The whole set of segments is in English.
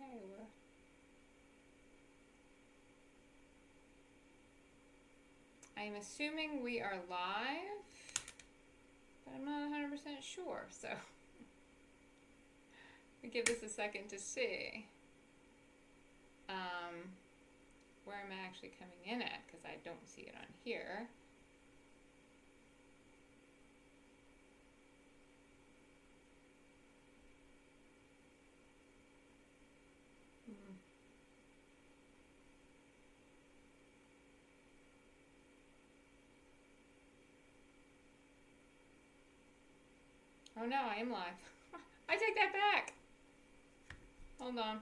Okay, I'm assuming we are live, but I'm not 100% sure, so we give this a second to see where I'm actually coming in at, because I don't see it on here. Oh no, I am live. I take that back. Hold on.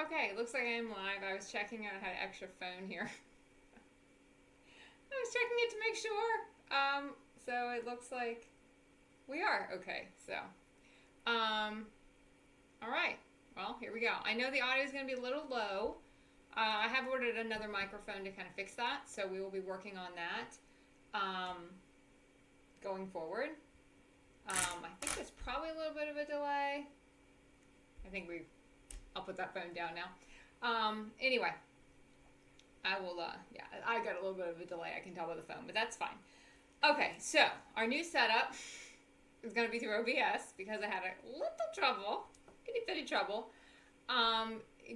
Okay, looks like I am live. I was checking out. I had an extra phone here. I was checking it to make sure. So it looks like we are okay. So, all right. Well, here we go. I know the audio is going to be a little low. I have ordered another microphone to kind of fix that, so we will be working on that going forward. I think there's probably a little bit of a delay. I'll put that phone down now. Anyway, I will, yeah, I got a little bit of a delay, I can tell by the phone, but that's fine. Okay, so our new setup is going to be through OBS because I had a little trouble, itty bitty trouble,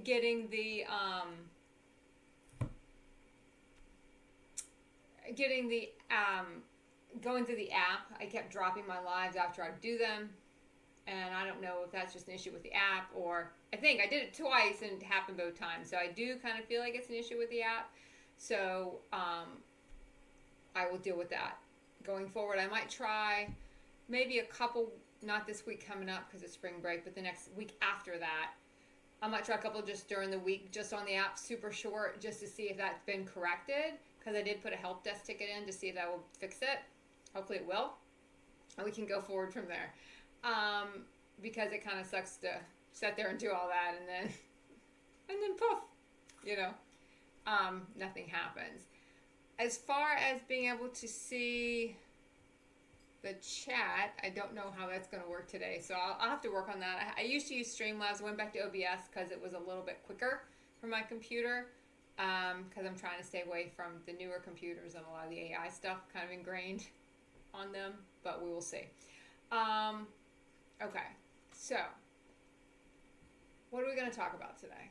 getting the going through the app. I kept dropping my lives after I'd do them, and I don't know if that's just an issue with the app, or I think I did it twice and it happened both times, so I do kind of feel like it's an issue with the app. So I will deal with that going forward. I might try maybe a couple, not this week coming up because it's spring break, but the next week after that, I might try a couple just during the week, just on the app, super short, just to see if that's been corrected, because I did put a help desk ticket in to see if that will fix it. Hopefully it will, and we can go forward from there. Because it kind of sucks to sit there and do all that and then poof, nothing happens. As far as being able to see the chat, I don't know how that's going to work today, so I'll have to work on that. I used to use Streamlabs. I went back to OBS because it was a little bit quicker for my computer, because I'm trying to stay away from the newer computers and a lot of the AI stuff kind of ingrained on them, but we will see. Okay, so what are we going to talk about today?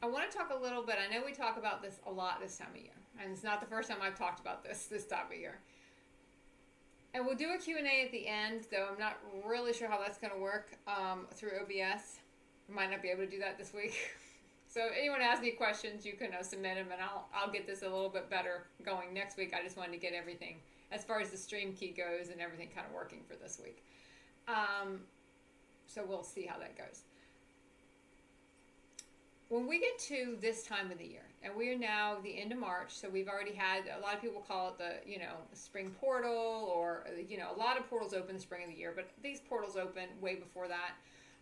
I want to talk a little bit. I know we talk about this a lot this time of year, and it's not the first time I've talked about this time of year. And we'll do a Q&A at the end, though I'm not really sure how that's going to work through OBS. I might not be able to do that this week. So if anyone has any questions, you can submit them, and I'll get this a little bit better going next week. I just wanted to get everything, as far as the stream key goes, and everything kind of working for this week. So we'll see how that goes. When we get to this time of the year, and we are now the end of March, so we've already had, a lot of people call it the, spring portal, or, a lot of portals open the spring of the year, but these portals open way before that.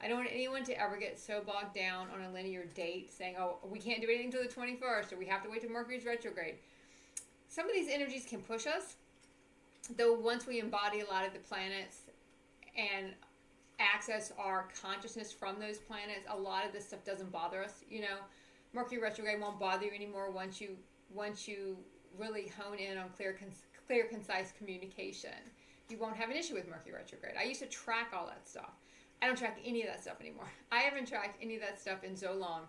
I don't want anyone to ever get so bogged down on a linear date, saying, oh, we can't do anything until the 21st, or we have to wait till Mercury's retrograde. Some of these energies can push us, though once we embody a lot of the planets and access our consciousness from those planets, a lot of this stuff doesn't bother us. Mercury retrograde won't bother you anymore once you really hone in on clear, concise communication. You won't have an issue with Mercury retrograde. I used to track all that stuff. I don't track any of that stuff anymore. I haven't tracked any of that stuff in so long,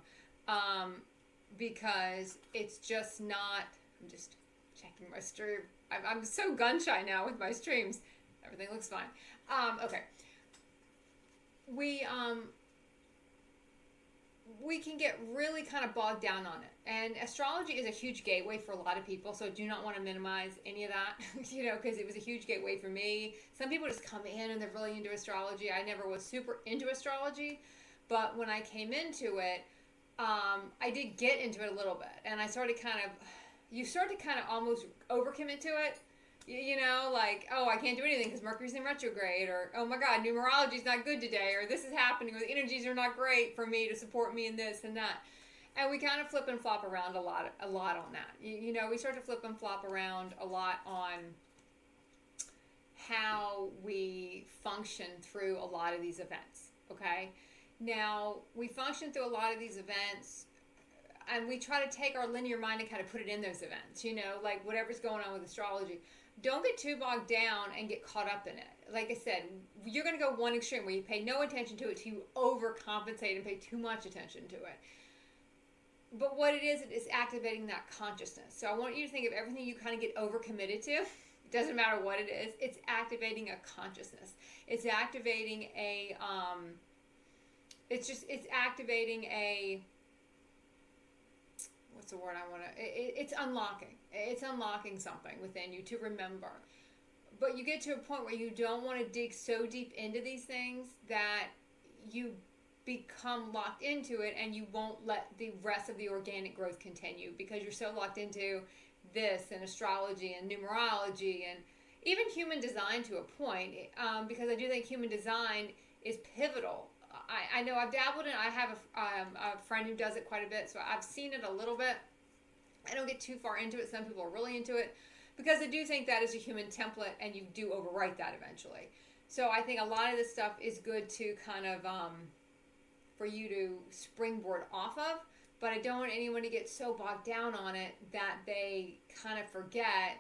because it's just not. I'm just checking my stream. I'm so gun shy now with my streams. Everything looks fine. Okay. We can get really kind of bogged down on it. And astrology is a huge gateway for a lot of people, so do not want to minimize any of that, because it was a huge gateway for me. Some people just come in and they're really into astrology. I never was super into astrology, but when I came into it, I did get into it a little bit. And you start to kind of almost overcommit to it. You know, like, oh, I can't do anything because Mercury's in retrograde, or oh my God, numerology's not good today, or this is happening, or the energies are not great for me to support me in this and that. And we kind of flip and flop around a lot on that. You know, we start to flip and flop around a lot on how we function through a lot of these events, okay? Now, we function through a lot of these events, and we try to take our linear mind and kind of put it in those events, you know, like whatever's going on with astrology. Don't get too bogged down and get caught up in it. Like I said, you're going to go one extreme where you pay no attention to it till you overcompensate and pay too much attention to it. But what it is activating that consciousness. So I want you to think of everything you kind of get overcommitted to. It doesn't matter what it is. It's activating a consciousness. It's activating a, it's activating a, what's the word I want to, it's unlocking. It's unlocking something within you to remember. But you get to a point where you don't want to dig so deep into these things that you become locked into it and you won't let the rest of the organic growth continue because you're so locked into this and astrology and numerology and even human design to a point, because I do think human design is pivotal. I know I've dabbled in it. I have a friend who does it quite a bit, so I've seen it a little bit. I don't get too far into it. Some people are really into it because I do think that is a human template and you do overwrite that eventually. So I think a lot of this stuff is good to kind of for you to springboard off of, but I don't want anyone to get so bogged down on it that they kind of forget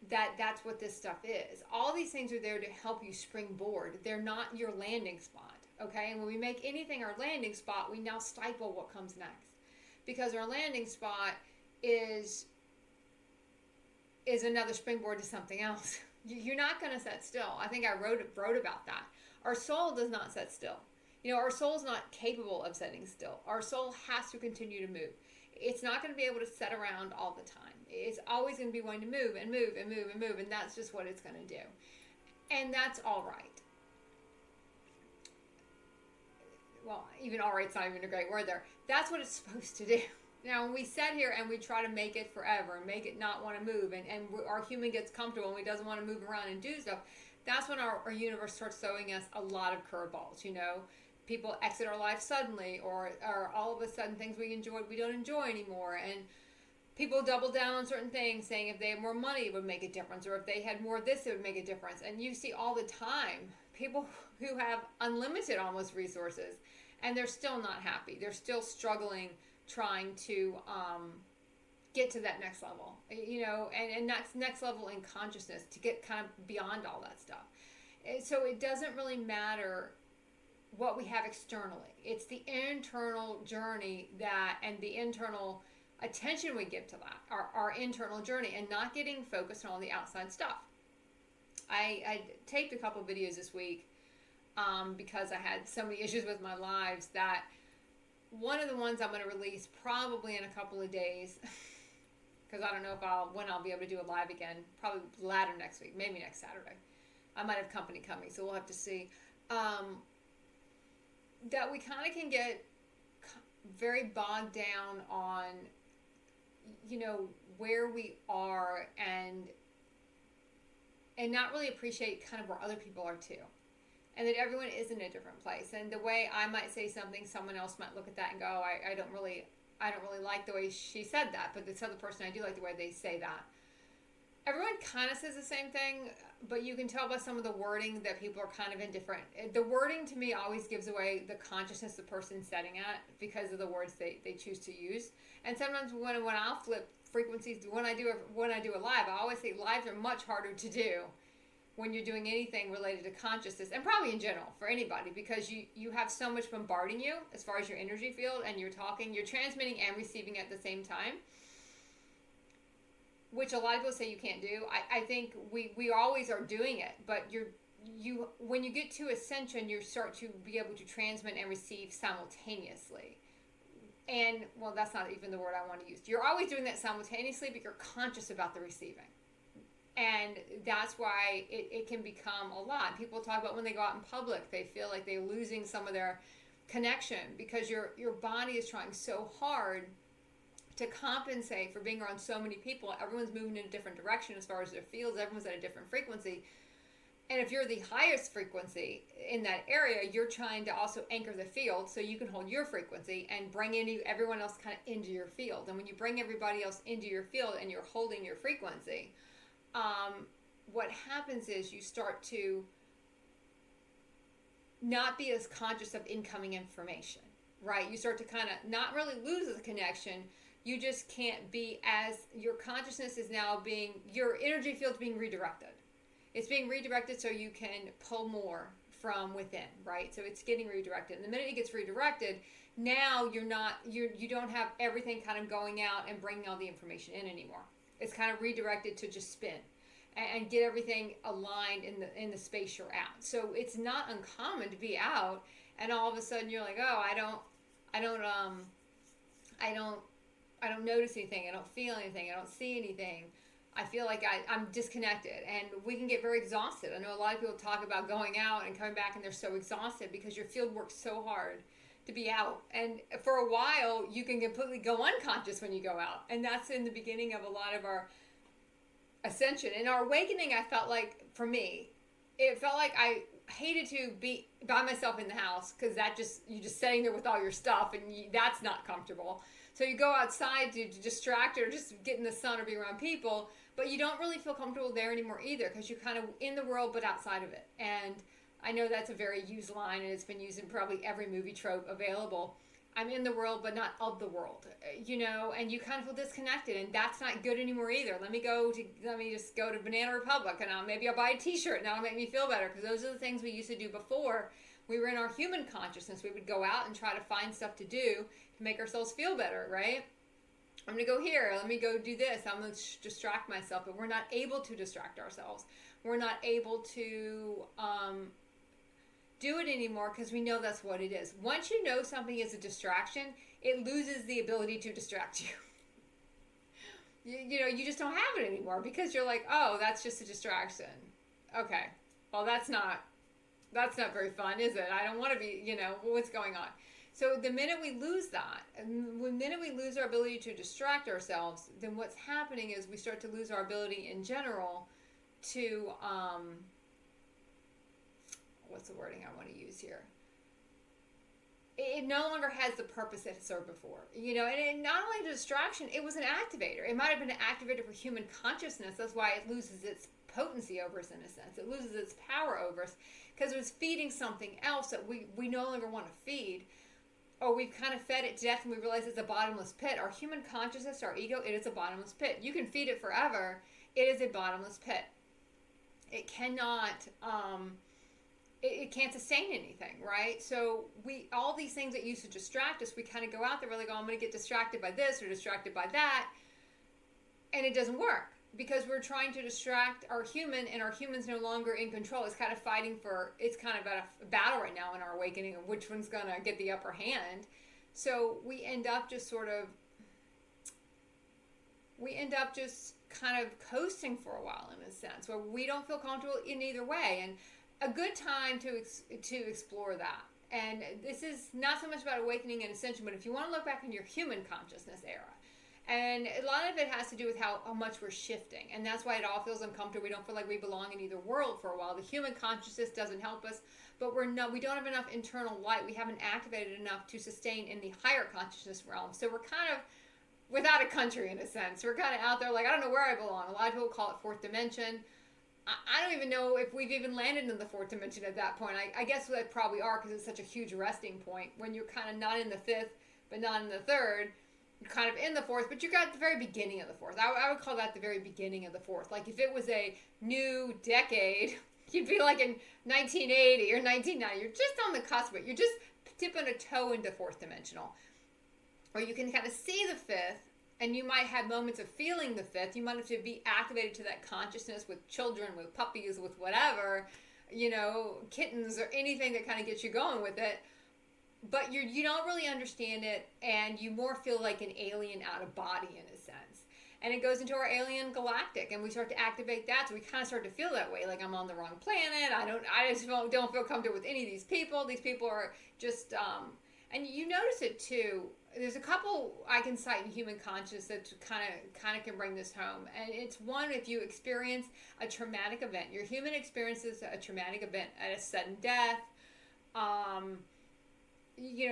that that's what this stuff is. All these things are there to help you springboard. They're not your landing spot, okay? And when we make anything our landing spot, we now stifle what comes next. Because our landing spot is another springboard to something else. You're not going to sit still. I think I wrote about that. Our soul does not sit still. You know, our soul's not capable of sitting still. Our soul has to continue to move. It's not going to be able to sit around all the time. It's always going to be wanting to move and move and move and move, and that's just what it's going to do. And that's all right. Well, even all right's not even a great word there. That's what it's supposed to do. Now, when we sit here and we try to make it forever and make it not want to move, and our human gets comfortable and we doesn't want to move around and do stuff, that's when our universe starts throwing us a lot of curveballs, you know. People exit our life suddenly, or all of a sudden things we enjoyed we don't enjoy anymore, and people double down on certain things, saying if they had more money it would make a difference, or if they had more of this it would make a difference. And you see all the time people who have unlimited almost resources and they're still not happy. They're still struggling trying to get to that next level, you know, and next level in consciousness to get kind of beyond all that stuff. And so it doesn't really matter what we have externally. It's the internal journey and the internal attention we give to that, our internal journey, and not getting focused on all the outside stuff. I taped a couple videos this week because I had so many issues with my lives that one of the ones I'm going to release probably in a couple of days, because I don't know when I'll be able to do a live again, probably later next week, maybe next Saturday. I might have company coming, so we'll have to see. That we kind of can get very bogged down on, you know, where we are and not really appreciate kind of where other people are too. And that everyone is in a different place. And the way I might say something, someone else might look at that and go, I don't really like the way she said that, but this other person, I do like the way they say that. Everyone kind of says the same thing, but you can tell by some of the wording that people are kind of indifferent. The wording to me always gives away the consciousness the person's setting at because of the words they choose to use. And sometimes when I'll flip frequencies, when I do a live, I always say lives are much harder to do when you're doing anything related to consciousness, and probably in general for anybody, because you have so much bombarding you as far as your energy field, and you're transmitting and receiving at the same time, which a lot of people say you can't do. I think we always are doing it, but when you get to ascension, you start to be able to transmit and receive simultaneously. And, well, that's not even the word I want to use. You're always doing that simultaneously, but you're conscious about the receiving. And that's why it can become a lot. People talk about when they go out in public, they feel like they're losing some of their connection because your body is trying so hard to compensate for being around so many people. Everyone's moving in a different direction as far as their fields. Everyone's at a different frequency. And if you're the highest frequency in that area, you're trying to also anchor the field so you can hold your frequency and bring everyone else kind of into your field. And when you bring everybody else into your field and you're holding your frequency, what happens is you start to not be as conscious of incoming information, right? You start to kind of not really lose the connection. You just can't be as, your consciousness is now being, your energy field's being redirected. It's being redirected so you can pull more from within, right? So it's getting redirected. And the minute it gets redirected, now you don't have everything kind of going out and bringing all the information in anymore. It's kind of redirected to just spin and get everything aligned in the space you're at. So it's not uncommon to be out and all of a sudden you're like, oh, I don't notice anything. I don't feel anything. I don't see anything. I feel like I'm disconnected, and we can get very exhausted. I know a lot of people talk about going out and coming back and they're so exhausted because your field works so hard to be out. And for a while, you can completely go unconscious when you go out. And that's in the beginning of a lot of our ascension. In our awakening, I felt like, for me, it felt like I hated to be by myself in the house because you're just sitting there with all your stuff and that's not comfortable. So you go outside to distract or just get in the sun or be around people, but you don't really feel comfortable there anymore either because you're kind of in the world but outside of it. And I know that's a very used line and it's been used in probably every movie trope available. I'm in the world but not of the world, and you kind of feel disconnected, and that's not good anymore either. Let me just go to Banana Republic and maybe I'll buy a t-shirt and that'll make me feel better, because those are the things we used to do before we were in our human consciousness. We would go out and try to find stuff to do to make ourselves feel better, right? I'm going to go here. Let me go do this. I'm going to distract myself. But we're not able to distract ourselves. We're not able to do it anymore because we know that's what it is. Once you know something is a distraction, it loses the ability to distract you. You just don't have it anymore because you're like, oh, that's just a distraction. Okay. Well, that's not very fun, is it? I don't want to be, what's going on? So the minute we lose that, and the minute we lose our ability to distract ourselves, then what's happening is we start to lose our ability in general to, what's the wording I want to use here? It no longer has the purpose that it served before. And it, not only a distraction, it was an activator. It might have been an activator for human consciousness. That's why it loses its potency over us in a sense. It loses its power over us because it was feeding something else that we no longer want to feed. Or we've kind of fed it to death and we realize it's a bottomless pit. Our human consciousness, our ego, it is a bottomless pit. You can feed it forever. It is a bottomless pit. It cannot, it can't sustain anything, right? So all these things that used to distract us, we kind of go out there, we're like, oh, I'm going to get distracted by this or distracted by that. And it doesn't work because we're trying to distract our human, and our human's no longer in control. It's kind of it's kind of at a battle right now in our awakening of which one's going to get the upper hand. So we end up just kind of coasting for a while in a sense, where we don't feel comfortable in either way. And a good time to explore that. And this is not so much about awakening and ascension, but if you want to look back in your human consciousness era, and a lot of it has to do with how much we're shifting. And that's why it all feels uncomfortable. We don't feel like we belong in either world for a while. The human consciousness doesn't help us, but we don't have enough internal light. We haven't activated enough to sustain in the higher consciousness realm. So we're kind of without a country in a sense. We're kind of out there like, I don't know where I belong. A lot of people call it fourth dimension. I don't even know if we've even landed in the fourth dimension at that point. I guess we probably are because it's such a huge resting point when you're kind of not in the fifth, but not in the third. You're kind of in the fourth, but you're at the very beginning of the fourth. I would call that the very beginning of the fourth. Like if it was a new decade, you'd be like in 1980 or 1990. You're just on the cusp of it. You're just tipping a toe into fourth dimensional. Or you can kind of see the fifth, and you might have moments of feeling the fifth. You might have to be activated to that consciousness with children, with puppies, with whatever, kittens or anything that kind of gets you going with it. But you don't really understand it, and you more feel like an alien out of body in a sense. And it goes into our alien galactic, and we start to activate that, so we kind of start to feel that way, like I'm on the wrong planet. I just don't feel comfortable with any of these people. These people are just, and you notice it too. there's a couple I can cite in human consciousness that kind of can bring this home. And it's one, if you experience a traumatic event, your human experiences a traumatic event, a sudden death,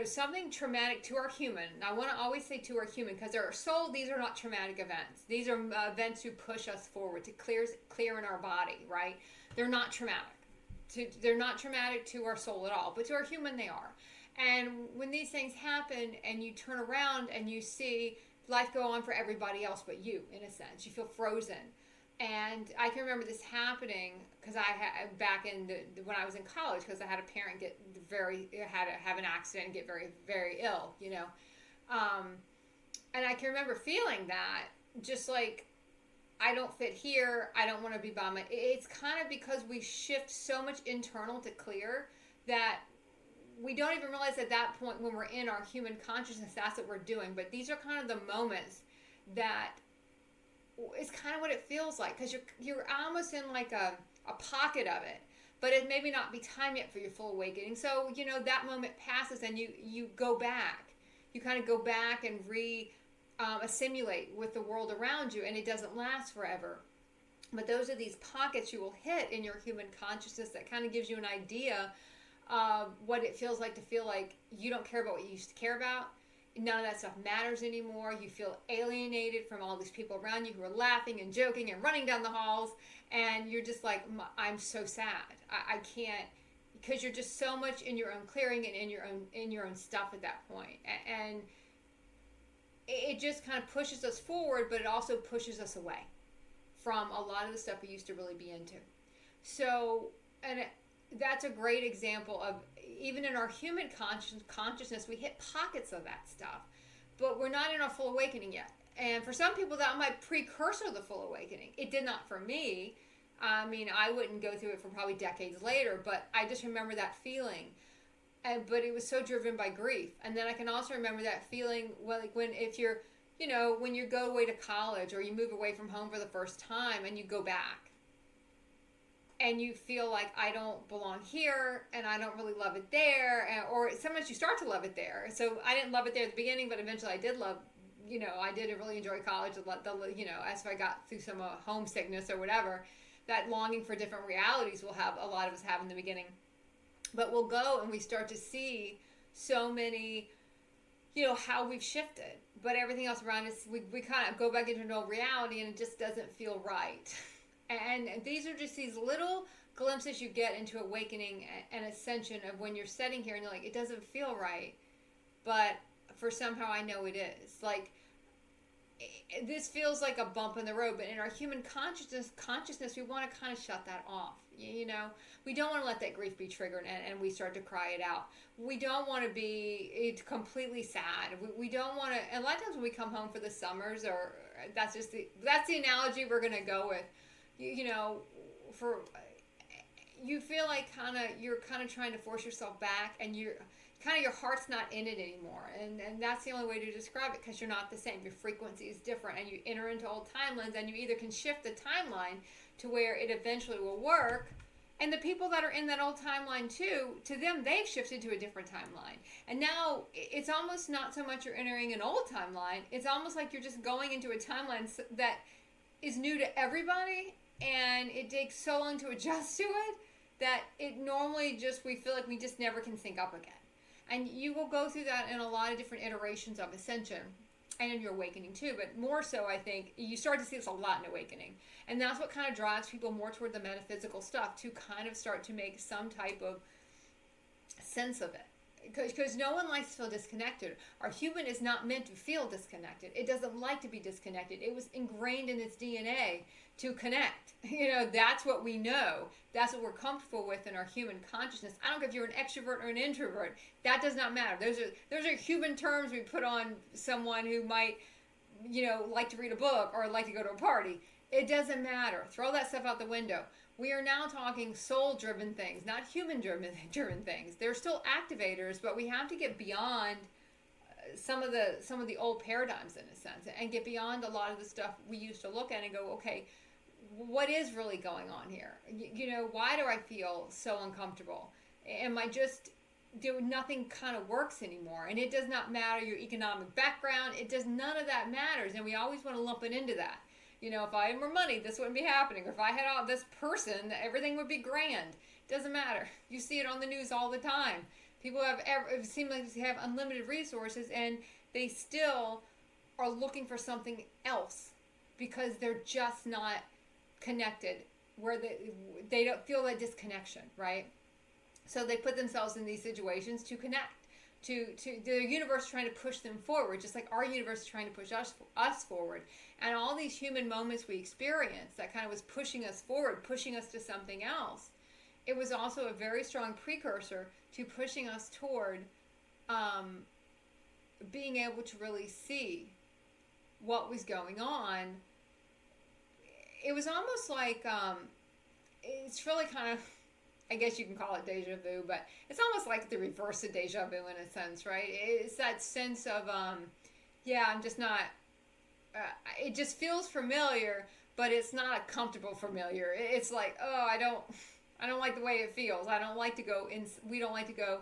something traumatic to our human. I want to always say to our human, because our soul, these are not traumatic events. These are events who push us forward to clear in our body, right? They're not traumatic. They're not traumatic to our soul at all, but to our human they are. And when these things happen and you turn around and you see life go on for everybody else but you, in a sense, you feel frozen. And I can remember this happening because I had back in when I was in college, because I had a parent had to have an accident and get very, very ill, and I can remember feeling that, just like, I don't fit here. I don't want to be by my. It's kind of because we shift so much internal to clear that we don't even realize at that point when we're in our human consciousness, that's what we're doing. But these are kind of the moments that it's kind of what it feels like, because you're almost in like a pocket of it, but it maybe not be time yet for your full awakening. So, that moment passes and you go back. You kind of go back and assimilate with the world around you, and it doesn't last forever. But those are these pockets you will hit in your human consciousness that kind of gives you an idea what it feels like to feel like you don't care about what you used to care about. None of that stuff matters anymore. You feel alienated from all these people around you who are laughing and joking and running down the halls, and you're just like, I'm so sad. I can't, because you're just so much in your own clearing and in your own stuff at that point. And it just kind of pushes us forward, but it also pushes us away from a lot of the stuff we used to really be into. So, and that's a great example of, even in our human consciousness, we hit pockets of that stuff, but we're not in our full awakening yet. And for some people, that might precursor the full awakening. It did not for me. I mean, I wouldn't go through it for probably decades later, but I just remember that feeling. But it was so driven by grief. And then I can also remember that feeling, well, like when you go away to college, or you move away from home for the first time and you go back. And you feel like, I don't belong here, and I don't really love it there. Or sometimes you start to love it there. So I didn't love it there at the beginning, but eventually I did love, I did really enjoy college. As I got through some homesickness or whatever, that longing for different realities a lot of us have in the beginning. But we'll go and we start to see so many, how we've shifted. But everything else around us, we kind of go back into an old reality, and it just doesn't feel right. And these are just these little glimpses you get into awakening and ascension of when you're sitting here and you're like, it doesn't feel right, but for somehow I know it is. Like, this feels like a bump in the road, but in our human consciousness, we want to kind of shut that off. We don't want to let that grief be triggered and we start to cry it out. We don't want to be completely sad. We don't want to, and a lot of times when we come home for the summers, or that's the analogy we're going to go with. You feel like you're kind of trying to force yourself back, and your heart's not in it anymore, and that's the only way to describe it, because you're not the same. Your frequency is different, and you enter into old timelines, and you either can shift the timeline to where it eventually will work, and the people that are in that old timeline too, to them, they've shifted to a different timeline, and now it's almost not so much you're entering an old timeline, it's almost like you're just going into a timeline that is new to everybody, and it takes so long to adjust to it that it normally we feel like we just never can sync up again. And you will go through that in a lot of different iterations of ascension and in your awakening too, but more so, I think, you start to see this a lot in awakening. And that's what kind of drives people more toward the metaphysical stuff, to kind of start to make some type of sense of it. Because no one likes to feel disconnected. Our human is not meant to feel disconnected. It doesn't like to be disconnected. It was ingrained in its DNA to connect. That's what we know. That's what we're comfortable with in our human consciousness. I don't care if you're an extrovert or an introvert. That does not matter. Those are human terms we put on someone who might, like to read a book or like to go to a party. It doesn't matter. Throw that stuff out the window. We are now talking soul-driven things, not human-driven things. They're still activators, but we have to get beyond some of the old paradigms, in a sense, and get beyond a lot of the stuff we used to look at and go, okay, what is really going on here? Why do I feel so uncomfortable? Am I just nothing kind of works anymore. And it does not matter your economic background. None of that matters. And we always want to lump it into that. If I had more money, this wouldn't be happening. Or if I had all this person, everything would be grand. It doesn't matter. You see it on the news all the time. People it seems like they have unlimited resources, and they still are looking for something else because they're just not connected, where they don't feel that disconnection, right? So they put themselves in these situations to connect to the universe, trying to push them forward, just like our universe is trying to push us forward. And all these human moments we experience that kind of was pushing us forward, pushing us to something else. It was also a very strong precursor to pushing us toward being able to really see what was going on. It was almost like, it's really kind of, I guess you can call it deja vu, but it's almost like the reverse of deja vu in a sense, right? It's that sense of, I'm just not, it just feels familiar, but it's not a comfortable familiar. It's like, oh, I don't like the way it feels. I don't like to go in. We don't like to go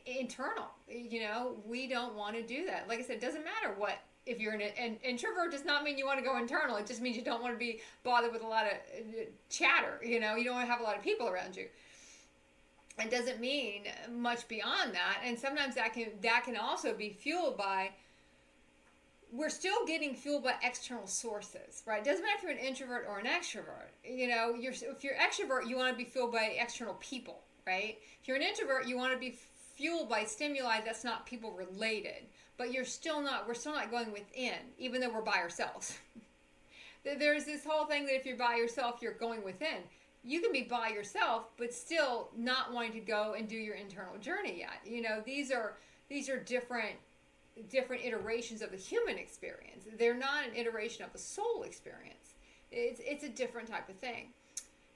internal. We don't want to do that. Like I said, it doesn't matter what. If you're an introvert, does not mean you want to go internal. It just means you don't want to be bothered with a lot of chatter. You don't want to have a lot of people around you. It doesn't mean much beyond that. And sometimes that can also be fueled by. We're still getting fueled by external sources, right? It doesn't matter if you're an introvert or an extrovert. If you're extrovert, you want to be fueled by external people, right? If you're an introvert, you want to be fueled by stimuli that's not people related. But we're still not going within, even though we're by ourselves. There's this whole thing that if you're by yourself, you're going within. You can be by yourself, but still not wanting to go and do your internal journey yet. These are different iterations of the human experience. They're not an iteration of the soul experience. It's a different type of thing.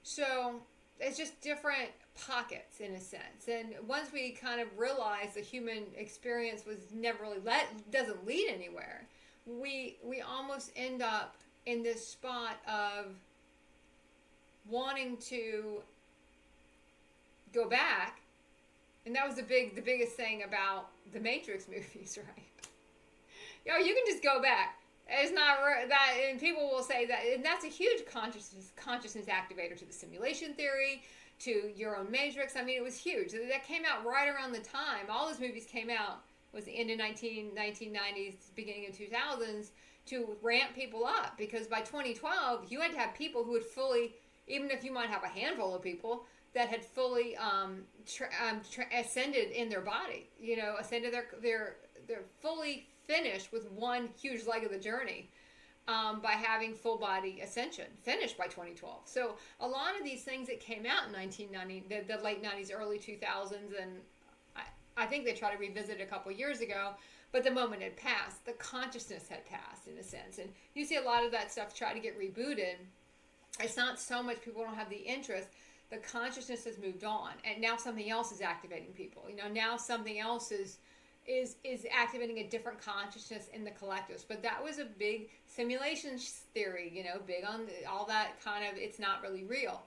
So it's just different pockets in a sense. And once we kind of realize the human experience was never really doesn't lead anywhere, we almost end up in this spot of wanting to go back. And that was the biggest thing about the Matrix movies, right? You can just go back. It's not that, and people will say that, and that's a huge consciousness activator to the simulation theory, to your own Matrix. I mean, it was huge. That came out right around the time. All those movies came out, was the end of 1990s, beginning of 2000s, to ramp people up. Because by 2012, you had to have people who had fully, even if you might have a handful of people, that had fully ascended in their body. Ascended they're fully finished with one huge leg of the journey. By having full body ascension finished by 2012. So a lot of these things that came out in 1990, the late 90s, early 2000s, and I think they tried to revisit it a couple years ago, but the moment had passed. The consciousness had passed in a sense. And you see a lot of that stuff try to get rebooted. It's not so much people don't have the interest. The consciousness has moved on, and now something else is activating people. Now something else is activating a different consciousness in the collectives. But that was a big simulation theory, big on all that kind of, it's not really real.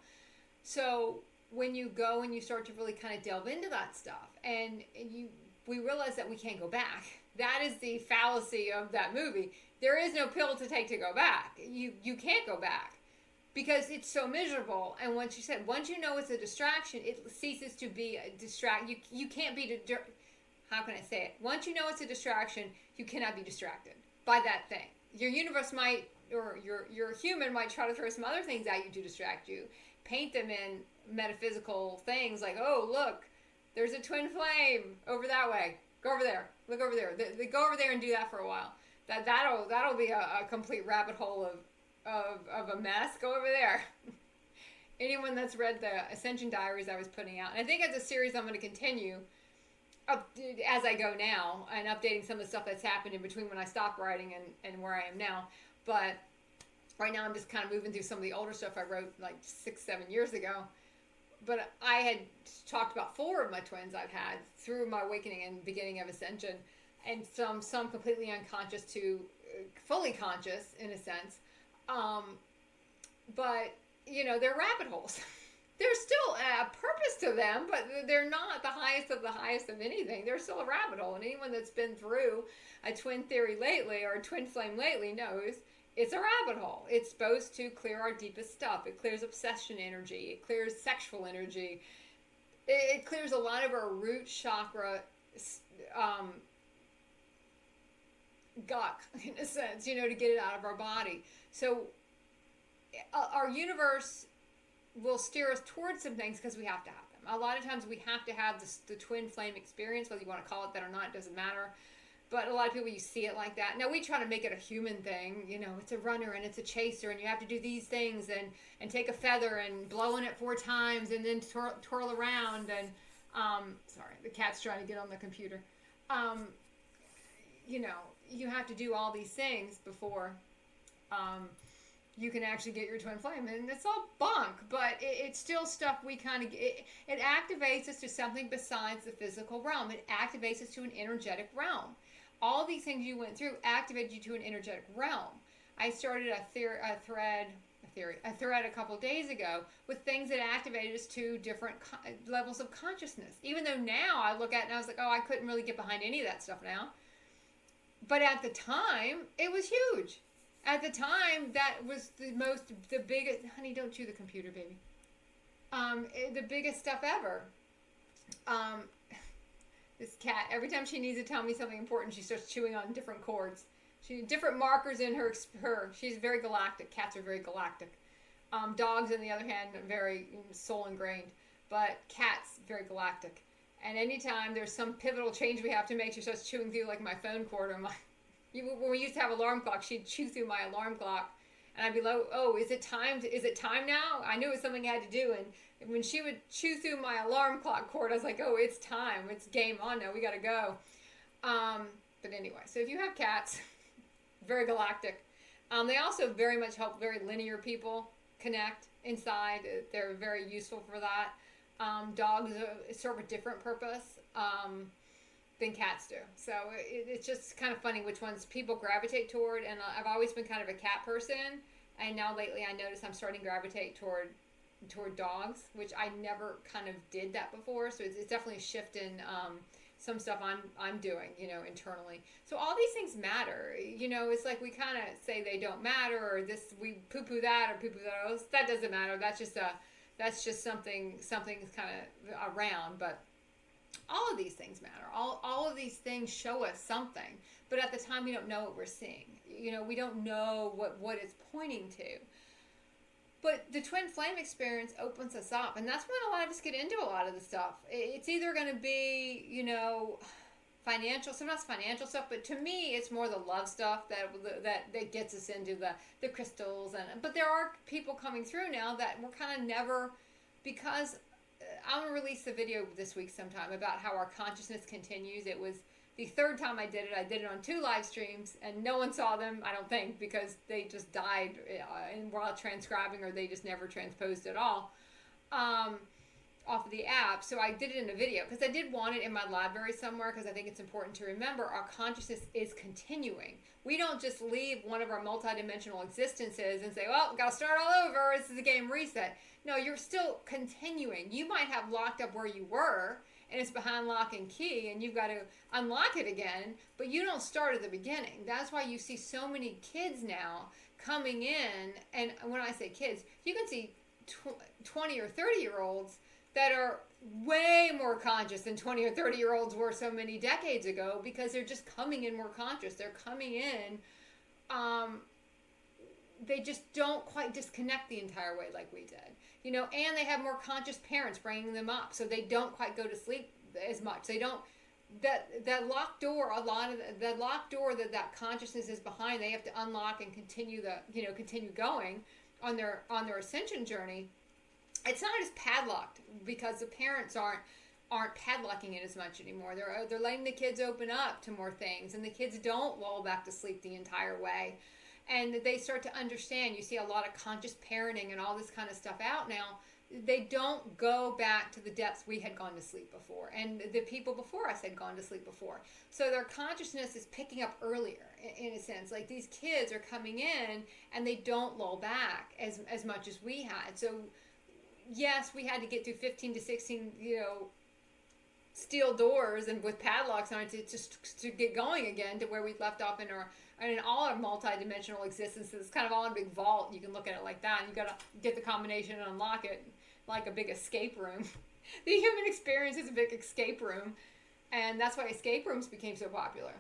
So when you go and you start to really kind of delve into that stuff, and we realize that we can't go back. That is the fallacy of that movie. There is no pill to take to go back. You can't go back because it's so miserable. And once you know it's a distraction, it ceases to be a you can't be how can I say it? Once you know it's a distraction, you cannot be distracted by that thing. Your universe might, or your human might try to throw some other things at you to distract you. Paint them in metaphysical things like, oh, look, there's a twin flame over that way. Go over there. Look over there. They go over there and do that for a while. That'll be a complete rabbit hole of a mess. Go over there. Anyone that's read the Ascension Diaries I was putting out, and I think it's a series I'm going to continue as I go now, and updating some of the stuff that's happened in between when I stopped writing and where I am now. But right now I'm just kind of moving through some of the older stuff I wrote like 6-7 years ago. But I had talked about 4 of my twins I've had through my awakening and beginning of Ascension, and some completely unconscious to fully conscious in a sense. But they're rabbit holes. There's still a purpose to them, but they're not the highest of anything. They're still a rabbit hole. And anyone that's been through a twin theory lately or a twin flame lately knows it's a rabbit hole. It's supposed to clear our deepest stuff. It clears obsession energy. It clears sexual energy. It clears a lot of our root chakra gunk, in a sense, to get it out of our body. So our universe will steer us towards some things because we have to have them. A lot of times we have to have the twin flame experience, whether you want to call it that or not, it doesn't matter. But a lot of people, you see it like that. Now, we try to make it a human thing. It's a runner and it's a chaser and you have to do these things and take a feather and blow in it 4 times and then twirl around. And, sorry, the cat's trying to get on the computer. You have to do all these things before you can actually get your twin flame. And it's all bunk, but it's still stuff we kind of, it activates us to something besides the physical realm. It activates us to an energetic realm. All these things you went through activated you to an energetic realm. I started a thread a couple days ago with things that activated us to different levels of consciousness. Even though now I look at it and I was like, oh, I couldn't really get behind any of that stuff now. But at the time, it was huge. At the time, that was the biggest, honey, don't chew the computer, baby. The biggest stuff ever. This cat, every time she needs to tell me something important, she starts chewing on different cords. Different markers in her. She's very galactic. Cats are very galactic. Dogs, on the other hand, are very soul ingrained. But cats, very galactic. And anytime there's some pivotal change we have to make, she starts chewing through like my phone cord or when we used to have alarm clocks, she'd chew through my alarm clock. And I'd be like, oh, is it time now? I knew it was something I had to do. And when she would chew through my alarm clock cord, I was like, oh, it's time. It's game on now. We got to go. But anyway, so if you have cats, very galactic. They also very much help very linear people connect inside. They're very useful for that. Dogs serve a different purpose than cats do. So it's just kind of funny which ones people gravitate toward. And I've always been kind of a cat person. And now lately I notice I'm starting to gravitate toward dogs, which I never kind of did that before. So it's definitely a shift in some stuff I'm doing, internally. So all these things matter. It's like we kind of say they don't matter, or this, we poo-poo that or poo-poo that. Oh, that doesn't matter. That's just something's kind of around. But all of these things matter. All of these things show us something. But at the time, we don't know what we're seeing. We don't know what it's pointing to. But the twin flame experience opens us up. And that's when a lot of us get into a lot of the stuff. It's either going to be, financial, sometimes financial stuff. But to me, it's more the love stuff that gets us into the crystals. But there are people coming through now that were kind of never, because I'm going to release the video this week sometime about how our consciousness continues. It was the 3rd time I did it. I did it on 2 live streams, and no one saw them, I don't think, because they just died while transcribing, or they just never transposed at all off of the app. So I did it in a video because I did want it in my library somewhere, because I think it's important to remember our consciousness is continuing. We don't just leave one of our multidimensional existences and say, well, got to start all over. This is a game reset. No, you're still continuing. You might have locked up where you were, and it's behind lock and key, and you've got to unlock it again, but you don't start at the beginning. That's why you see so many kids now coming in, and when I say kids, you can see 20 or 30-year-olds that are way more conscious than 20 or 30-year-olds were so many decades ago, because they're just coming in more conscious. They're coming in, they just don't quite disconnect the entire way like we did. And they have more conscious parents bringing them up, so they don't quite go to sleep as much. They don't, that locked door, a lot of the locked door that consciousness is behind, they have to unlock and continue continue going on their ascension journey. It's not as padlocked because the parents aren't padlocking it as much anymore. They're letting the kids open up to more things, and the kids don't lull back to sleep the entire way. And they start to understand. You see a lot of conscious parenting and all this kind of stuff out now. They don't go back to the depths we had gone to sleep before, and the people before us had gone to sleep before. So their consciousness is picking up earlier, in a sense. Like, these kids are coming in and they don't lull back as much as we had. So yes, we had to get through 15 to 16, steel doors and with padlocks on it to get going again to where we left off in all our multi-dimensional existences. Kind of all in a big vault. You can look at it like that. And you got to get the combination and unlock it like a big escape room. The human experience is a big escape room, and that's why escape rooms became so popular.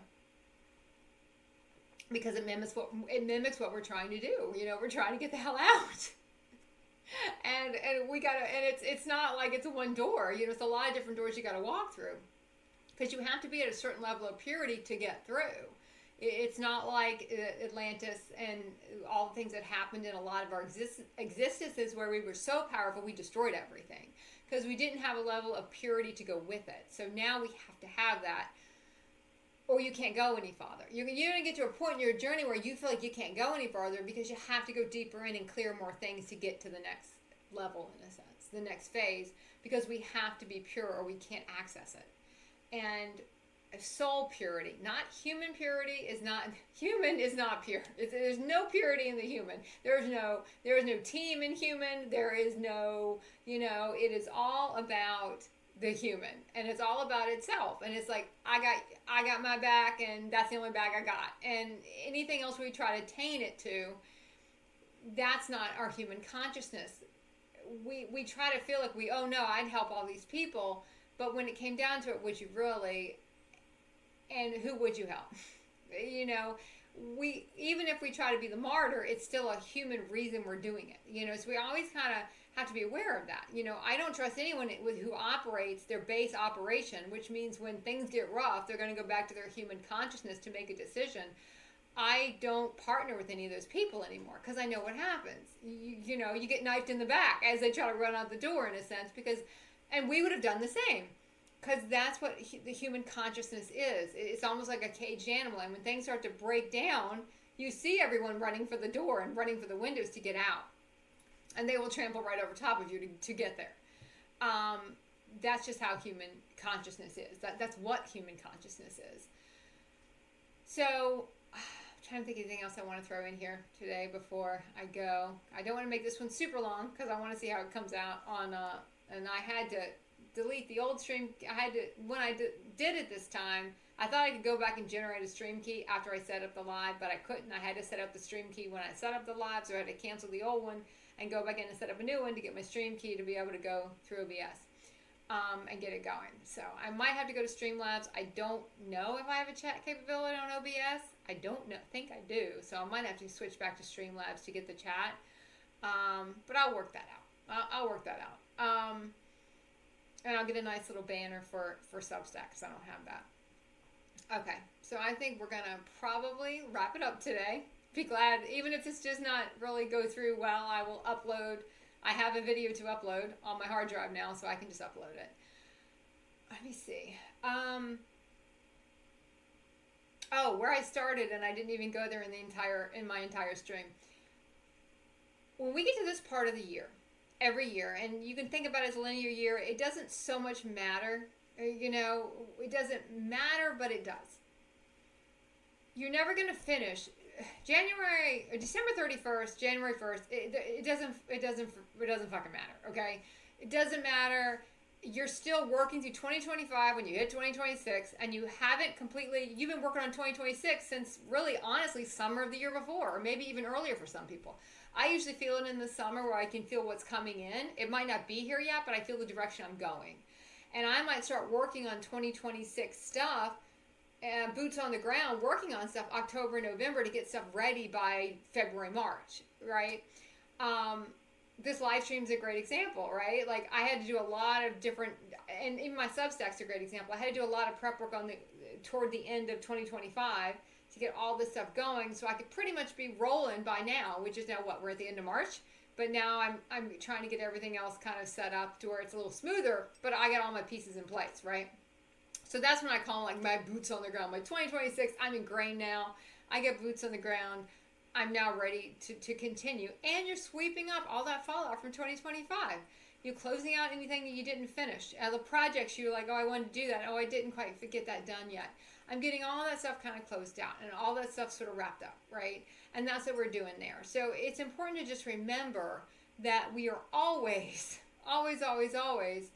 Because it mimics what we're trying to do. We're trying to get the hell out. And it's not like it's a one door. It's a lot of different doors you got to walk through, because you have to be at a certain level of purity to get through. It's not like Atlantis and all the things that happened in a lot of our existences where we were so powerful we destroyed everything because we didn't have a level of purity to go with it. So now we have to have that, or you can't go any farther. You're going to get to a point in your journey where you feel like you can't go any farther because you have to go deeper in and clear more things to get to the next level, in a sense, the next phase, because we have to be pure or we can't access it. And soul purity, not human purity, is not pure. There's no purity in the human. There is no team in human. There is no, it is all about the human, and it's all about itself. And it's like, I got my back, and that's the only back I got. And anything else we try to attain it to, that's not our human consciousness. We try to feel like I'd help all these people, but when it came down to it, would you really? And who would you help? Even if we try to be the martyr, it's still a human reason we're doing it. So we always kind of have to be aware of that. I don't trust anyone who operates their base operation, which means when things get rough, they're going to go back to their human consciousness to make a decision. I don't partner with any of those people anymore because I know what happens. You get knifed in the back as they try to run out the door, in a sense, and we would have done the same. Because that's what the human consciousness is. It's almost like a caged animal. And when things start to break down, you see everyone running for the door and running for the windows to get out. And they will trample right over top of you to get there. That's just how human consciousness is. That's what human consciousness is. So, I'm trying to think of anything else I want to throw in here today before I go. I don't want to make this one super long because I want to see how it comes out on, and I had to delete the old stream. When I did it this time, I thought I could go back and generate a stream key after I set up the live, but I couldn't. I had to set up the stream key when I set up the live, so I had to cancel the old one and go back in and set up a new one to get my stream key to be able to go through OBS and get it going. So I might have to go to Streamlabs. I don't know if I have a chat capability on OBS. I don't know. Think I do. So I might have to switch back to Streamlabs to get the chat. But I'll work that out. I'll work that out. And I'll get a nice little banner for Substack because I don't have that. Okay, so I think we're going to probably wrap it up today. Be glad, even if this does not really go through well, I will upload. I have a video to upload on my hard drive now, so I can just upload it. Let me see. Where I started, and I didn't even go there in my entire stream. When we get to this part of the year, every year, and you can think about it as a linear year, it doesn't so much matter. It doesn't matter, but it does. You're never going to finish January or December 31st, January 1st. It doesn't fucking matter. Okay, it doesn't matter. You're still working through 2025 when you hit 2026, and you haven't completely. You've been working on 2026 since really, honestly, summer of the year before, or maybe even earlier for some people. I usually feel it in the summer where I can feel what's coming in. It might not be here yet, but I feel the direction I'm going. And I might start working on 2026 stuff, boots on the ground, working on stuff October, November to get stuff ready by February, March, right? This live stream is a great example, right? Like I had to do a lot of different, and even my Substack's a great example. I had to do a lot of prep work toward the end of 2025 to get all this stuff going, so I could pretty much be rolling by now, which is now what, we're at the end of March, but now I'm trying to get everything else kind of set up to where it's a little smoother, but I got all my pieces in place, right? So that's when I call like my boots on the ground. Like 2026, I'm ingrained now. I get boots on the ground. I'm now ready to continue. And you're sweeping up all that fallout from 2025. You're closing out anything that you didn't finish. The projects you're like, I wanted to do that. I didn't quite get that done yet. I'm getting all that stuff kind of closed out and all that stuff sort of wrapped up, right? And that's what we're doing there. So it's important to just remember that we are always always, always, always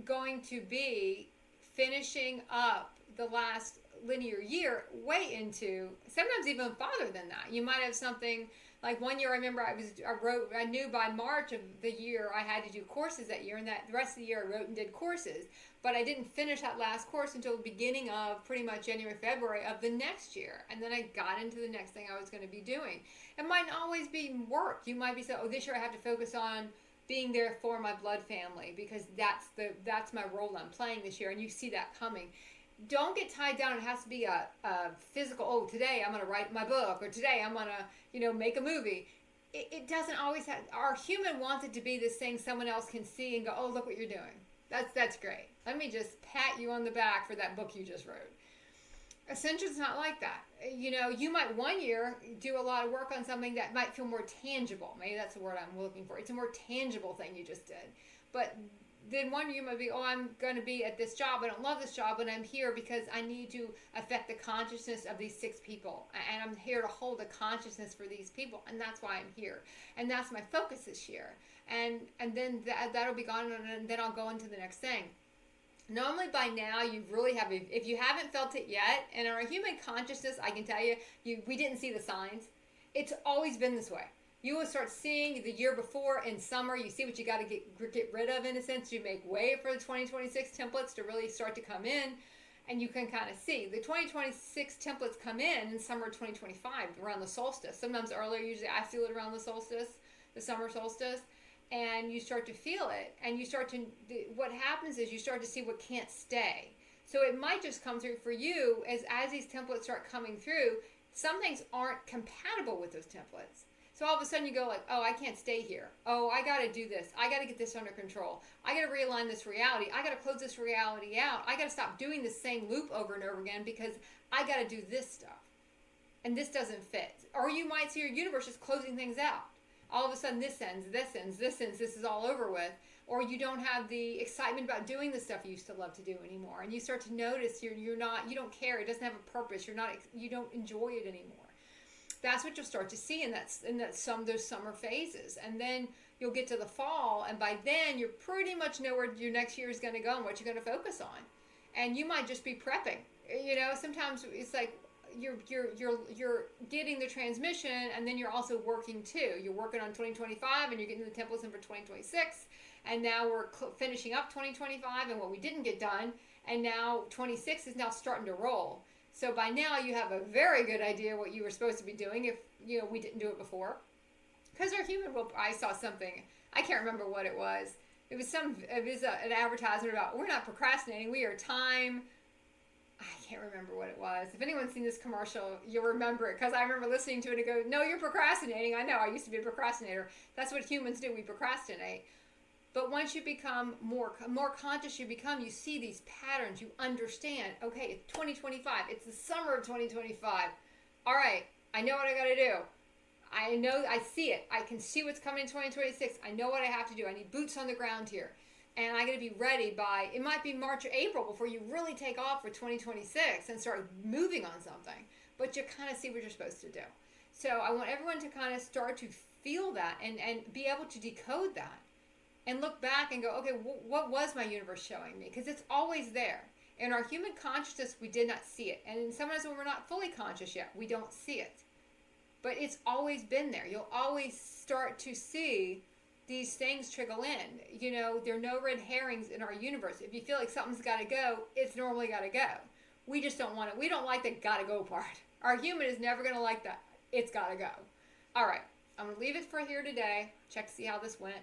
going to be finishing up the last linear year way into, sometimes even farther than that. You might have something like one year. I remember I knew by March of the year I had to do courses that year, and that the rest of the year I wrote and did courses. But I didn't finish that last course until the beginning of pretty much January, February of the next year. And then I got into the next thing I was going to be doing. It might not always be work. You might be saying, oh, this year I have to focus on being there for my blood family because that's my role I'm playing this year. And you see that coming. Don't get tied down. It has to be a physical, oh, today I'm going to write my book, or today I'm going to, make a movie. It doesn't always have, our human wants it to be this thing someone else can see and go, oh, look what you're doing. That's great. Let me just pat you on the back for that book you just wrote. Ascension's not like that. You might one year do a lot of work on something that might feel more tangible. Maybe that's the word I'm looking for. It's a more tangible thing you just did. But then one year you might be, oh, I'm going to be at this job. I don't love this job, but I'm here because I need to affect the consciousness of these 6 people. And I'm here to hold the consciousness for these people. And that's why I'm here. And that's my focus this year. And then that'll be gone, and then I'll go into the next thing. Normally by now you really have, if you haven't felt it yet, and in our human consciousness, I can tell you, we didn't see the signs. It's always been this way. You will start seeing the year before in summer, you see what you got to get rid of, in a sense. You make way for the 2026 templates to really start to come in, and you can kind of see. The 2026 templates come in summer 2025, around the solstice. Sometimes earlier, usually I feel it around the solstice, the summer solstice. And you start to feel it, and what happens is you start to see what can't stay. So it might just come through for you as these templates start coming through. Some things aren't compatible with those templates. So all of a sudden you go like, oh, I can't stay here. Oh, I got to do this. I got to get this under control. I got to realign this reality. I got to close this reality out. I got to stop doing the same loop over and over again because I got to do this stuff. And this doesn't fit. Or you might see your universe just closing things out. All of a sudden this ends, this is all over with. Or you don't have the excitement about doing the stuff you used to love to do anymore. And you start to notice you don't care. It doesn't have a purpose. You don't enjoy it anymore. That's what you'll start to see in those summer phases. And then you'll get to the fall, and by then you pretty much know where your next year is going to go and what you're going to focus on. And you might just be prepping. Sometimes it's like, you're getting the transmission, and then you're also working too. You're working on 2025, and you're getting the templates in for 2026, and now we're finishing up 2025 and what we didn't get done, and now 26 is now starting to roll. So by now you have a very good idea what you were supposed to be doing if we didn't do it before. Because our human will, I saw something, I can't remember what it was. It was an advertisement about, we're not procrastinating, we are time. I can't remember what it was. If anyone's seen this commercial, you'll remember it, because I remember listening to it and go, no, you're procrastinating. I know, I used to be a procrastinator. That's what humans do. We procrastinate. But once you become more conscious, you see these patterns. You understand, okay, it's 2025. It's the summer of 2025. All right, I know what I got to do. I know, I see it. I can see what's coming in 2026. I know what I have to do. I need boots on the ground here. And I got to be ready by, it might be March or April before you really take off for 2026 and start moving on something. But you kind of see what you're supposed to do. So I want everyone to kind of start to feel that and be able to decode that. And look back and go, okay, what was my universe showing me? Because it's always there. In our human consciousness, we did not see it. And sometimes when we're not fully conscious yet, we don't see it. But it's always been there. You'll always start to see these things trickle in. There are no red herrings in our universe. If you feel like something's got to go, it's normally got to go. We just don't want it. We don't like the got to go part. Our human is never going to like that. It's got to go. All right. I'm going to leave it for here today. Check to see how this went.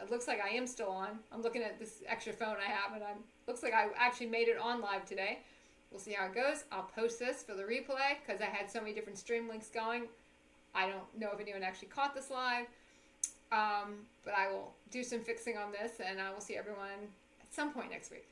It looks like I am still on. I'm looking at this extra phone I have, and looks like I actually made it on live today. We'll see how it goes. I'll post this for the replay because I had so many different stream links going. I don't know if anyone actually caught this live. But I will do some fixing on this, and I will see everyone at some point next week.